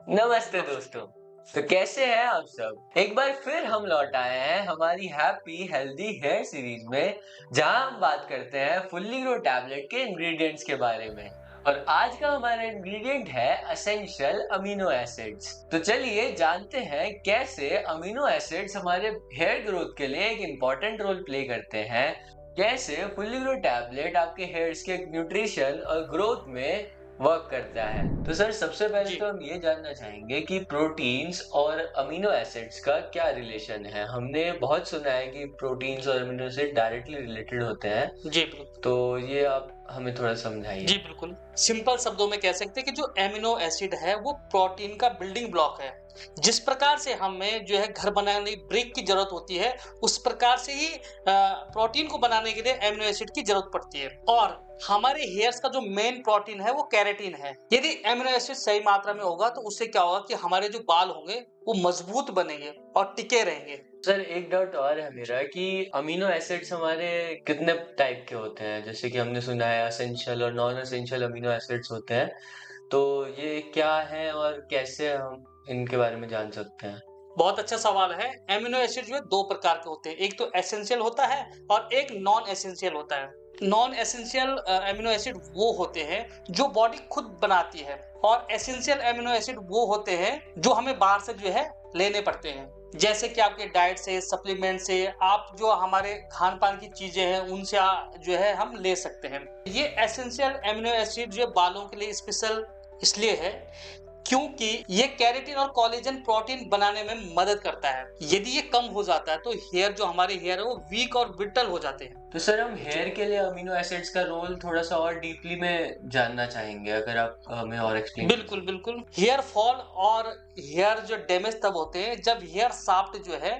नमस्ते दोस्तों। तो कैसे हैं आप सब? एक बार फिर हम लौट आए हैं हमारी हैप्पी हेल्दी हेयर सीरीज में, जहां हम बात करते हैं फुल्ली ग्रो टैबलेट के इंग्रेडिएंट्स के बारे में। और आज का हमारा इंग्रेडिएंट है एसेंशियल अमीनो एसिड्स। तो चलिए जानते हैं कैसे अमीनो एसिड्स हमारे हेयर ग्रोथ के लिए एक इम्पोर्टेंट रोल प्ले करते हैं। कैसे फुल्ली ग्रो टैबलेट आपके हेयर्स के न्यूट्रिशन और ग्रोथ में वर्क करता है। तो सर सबसे पहले जी, तो हम ये जानना चाहेंगे कि प्रोटीन्स और अमीनो एसिड्स का क्या रिलेशन है। हमने बहुत सुना है कि प्रोटीन्स और अमीनो एसिड डायरेक्टली रिलेटेड होते हैं, जी, बिल्कुल। तो ये आप हमें थोड़ा समझाइए। जी, बिल्कुल। सिंपल शब्दों में कह सकते हैं कि जो एमिनो एसिड है, वो प्रोटीन का बिल्डिंग ब्लॉक है। जिस प्रकार से हमें जो है घर बनाने ब्रिक की ज़रूरत होती है, उस प्रकार से ही प्रोटीन को बनाने के लिए एमिनो एसिड की ज़रूरत पड़ती है। और हमारे हेयर्स का जो मेन प्रोटीन है, वो केराटिन है। यदि एमिनो एसिड सही मात्रा में होगा, तो उससे क्या होगा कि हमारे जो बाल होंगे, वो मजबूत बनेंगे और टिके रहेंगे। सर एक डाउट और है मेरा कि अमीनो एसिड्स हमारे कितने टाइप के होते हैं? जैसे कि हमने सुना है एसेंशियल और नॉन एसेंशियल अमीनो एसिड्स होते हैं, तो ये क्या है और कैसे हम इनके बारे में जान सकते हैं? बहुत अच्छा सवाल है। एमिनो एसिड जो है 2 प्रकार के होते हैं। एक तो एसेंशियल होता है और एक नॉन एसेंशियल होता है। नॉन एसेंशियल एमिनो एसिड वो होते हैं जो बॉडी खुद बनाती है, और एसेंशियल एमिनो एसिड वो होते हैं जो हमें बाहर से जो है लेने पड़ते हैं। जैसे कि आपके डाइट से, सप्लीमेंट से, आप जो हमारे खान-पान की चीज़ें हैं उनसे जो है हम ले सकते हैं। ये एसेंशियल एमिनो एसिड जो बालों के लिए स्पेशल इसलिए है क्योंकि ये केराटिन और कोलेजन प्रोटीन बनाने में मदद करता है। यदि ये कम हो जाता है तो हेयर जो हमारे हेयर है वो वीक और ब्रिटल हो जाते हैं। तो सर हम जी, हेयर के लिए अमीनो एसिड्स का रोल थोड़ा-सा और डीपली में जानना चाहेंगे, अगर आप हमें और एक्सप्लेन कर बिल्कुल, सकें। बिल्कुल। हेयर फॉल और हेयर जो डैमेज तब होते हैं जब हेयर शाफ्ट जो है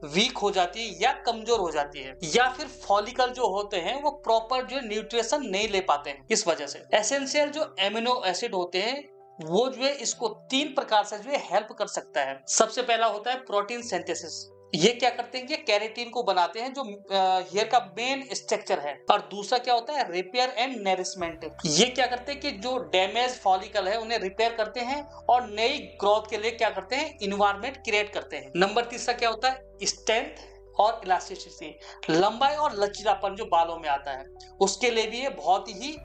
वीक हो जाती है या कमज़ोर हो जाती है, या फिर फॉलिकल जो होते हैं वो प्रॉपर जो है न्यूट्रिशन नहीं ले पाते हैं, इस वजह से। एसेंशियल जो एमिनो एसिड होते हैं वो जो है इसको 3 प्रकार से जो है हेल्प कर सकता है। सबसे पहला होता है प्रोटीन सिंथेसिस। ये क्या करते हैं कि केराटिन को बनाते हैं जो हेयर का मेन स्ट्रक्चर है। और दूसरा क्या होता है रिपेयर एंड नरिशमेंट। ये क्या करते हैं कि जो डैमेज फॉलिकल है उन्हें रिपेयर करते हैं और नई ग्रोथ के लिए क्या करते हैं इन्वायरमेंट क्रिएट करते हैं। नंबर तीसरा क्या होता है स्ट्रेंथ और इलास्टिसिटी, लंबाई और लचीलापन जो बालों में आता है उसके लिए भी ये बहुत ही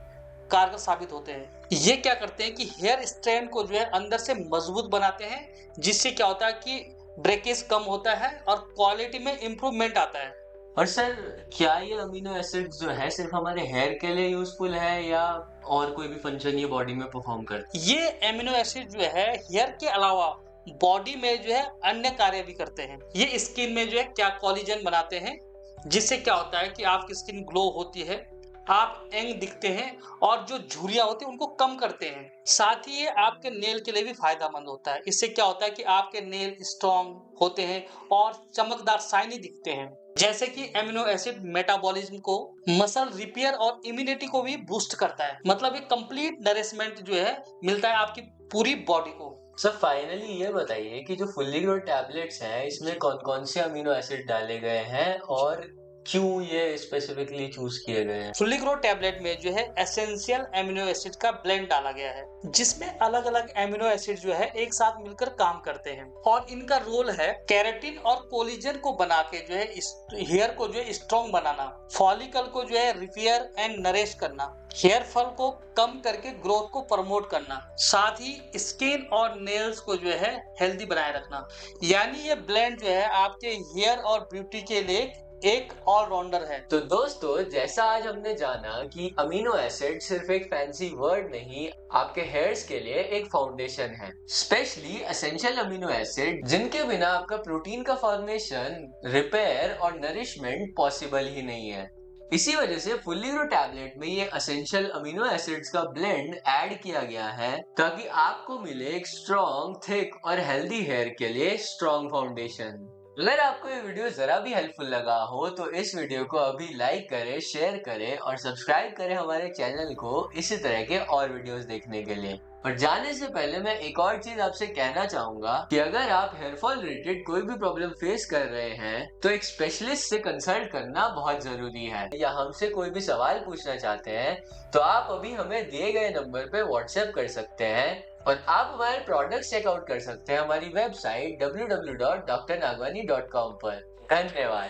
कारगर साबित होते हैं। ये क्या करते हैं कि हेयर स्ट्रैंड को जो है अंदर से मजबूत बनाते हैं, जिससे क्या होता है कि ब्रेकेज कम होता है और क्वालिटी में इंप्रूवमेंट आता है। और सर क्या ये अमीनो एसिड्स जो है सिर्फ हमारे हेयर के लिए यूज़फुल है या और कोई भी फंक्शन ये बॉडी में परफॉर्म करता है? ये एमिनो एसिड जो है हेयर के अलावा बॉडी में जो है अन्य कार्य भी करते हैं। ये स्किन में जो है क्या कोलेजन बनाते हैं, जिससे क्या होता है कि आपकी स्किन ग्लो होती है, आप यंग दिखते हैं और जो झुर्रियां होती हैं उनको कम करते हैं। साथ ही ये आपके नेल के लिए भी फायदेमंद होता है। इससे क्या होता है कि आपके नेल स्ट्रॉन्ग होते हैं और चमकदार शाइनी दिखते हैं। जैसे कि एमिनो एसिड मेटाबॉलिज्म को, मसल रिपेयर और इम्यूनिटी को भी बूस्ट करता है। मतलब एक कंप्लीट नरिशमेंट जो है मिलता है आपकी पूरी बॉडी को। सर फाइनली ये बताइए कि जो फुल्ली ग्रो टैबलेट्स हैं इसमें कौन-कौन से अमीनो एसिड डाले गए हैं और क्यों ये स्पेसिफिकली चूज़ किए गए हैं? फुल्ली ग्रो टैबलेट में जो है एसेंशियल एमिनो एसिड का ब्लेंड डाला गया है, जिसमें अलग अलग एमिनो एसिड जो है एक साथ मिलकर काम करते हैं, और इनका रोल है केराटिन और कोलेजन को बना के जो है हेयर को जो है स्ट्रॉन्ग बनाना, फॉलिकल को जो है रिपेयर एंड नरिश करना, हेयर फॉल को कम करके ग्रोथ को प्रमोट करना, साथ ही स्किन और नेल्स को जो है हेल्दी बनाए रखना। यानी ये ब्लेंड जो है आपके हेयर और ब्यूटी के लिए एक ऑलराउंडर है। तो दोस्तों जैसा आज हमने जाना कि अमीनो एसिड सिर्फ एक फैंसी वर्ड नहीं, आपके हेयर्स के लिए एक फाउंडेशन है। स्पेशली एसेंशियल अमीनो एसिड जिनके बिना आपका प्रोटीन का फॉर्मेशन, रिपेयर और नरिशमेंट पॉसिबल ही नहीं है। इसी वजह से फुल्ली ग्रो टैबलेट में ये एसेंशियल अमीनो एसिड्स का ब्लेंड ऐड किया गया है, ताकि आपको मिले एक स्ट्रॉन्ग, थिक और हेल्दी हेयर के लिए स्ट्रॉन्ग फाउंडेशन। अगर आपको ये वीडियो जरा भी हेल्पफुल लगा हो तो इस वीडियो को अभी लाइक करें, शेयर करें और सब्सक्राइब करें हमारे चैनल को इसी तरह के और वीडियोस देखने के लिए। और जाने से पहले मैं एक और चीज आपसे कहना चाहूंगा कि अगर आप हेयर फॉल रिलेटेड कोई भी प्रॉब्लम फेस कर रहे हैं तो एक स्पेशलिस्ट से कंसल्ट करना बहुत जरूरी है। या हमसे कोई भी सवाल पूछना चाहते हैं तो आप अभी हमें दिए गए नंबर पे व्हाट्सएप कर सकते हैं और आप हमारे प्रोडक्ट्स चेकआउट कर सकते हैं हमारी वेबसाइट www.drnagwani.com पर। धन्यवाद।